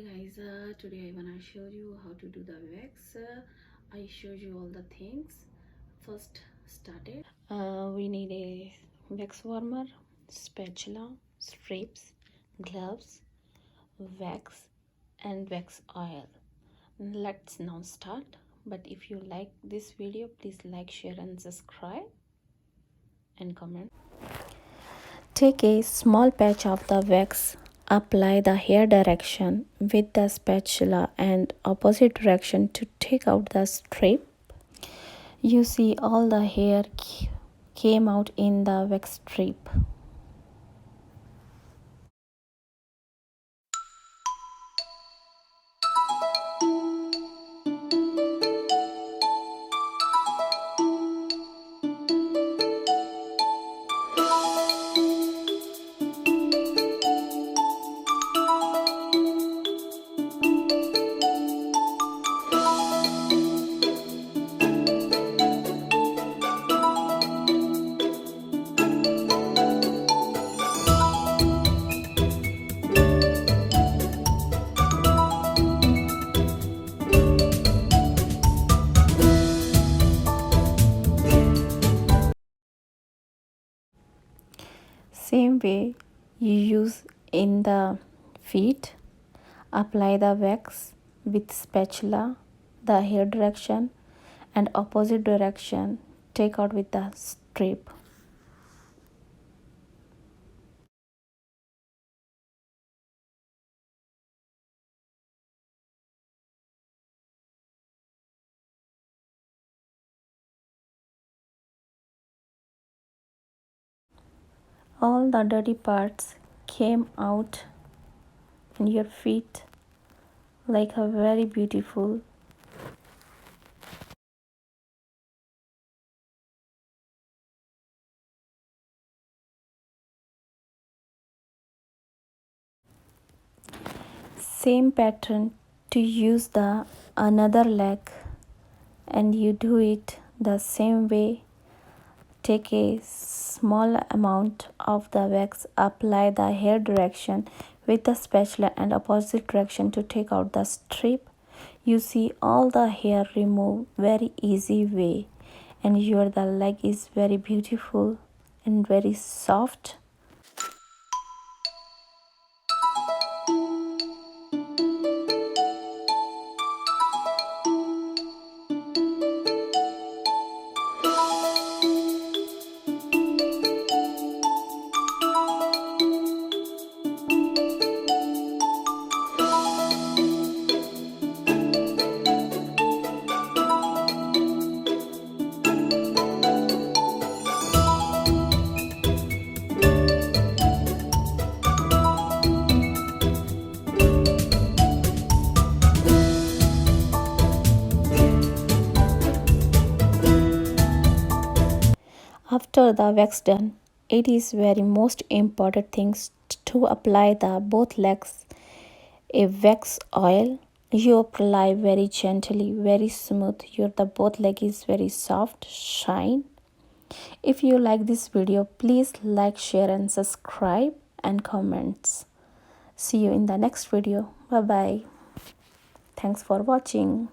guys, today I wanna show you how to do the wax. I showed you all the things. First started. We need a wax warmer, spatula, strips, gloves, wax and wax oil. Let's now start. But if you like this video, please like, share and subscribe and comment. Take a small patch of the wax. Apply the hair direction with the spatula and opposite direction to take out the strip. You see all the hair came out in the wax strip. Same way you use in the feet. Apply the wax with spatula, the hair direction and opposite direction. Take out with the strip. All the dirty parts came out in your feet like a very beautiful. Same pattern to use the another leg, and you do it the same way. Take a small amount of the wax, apply the hair direction with the spatula and opposite direction to take out the strip. You see all the hair remove very easy way, and your the leg is very beautiful and very soft. After the wax done, it is very most important things to apply the both legs a wax oil. You apply very gently, very smooth. Your the both leg is very soft, shine. If you like this video, please like, share and subscribe and comments. See you in the next video. Bye bye. Thanks for watching.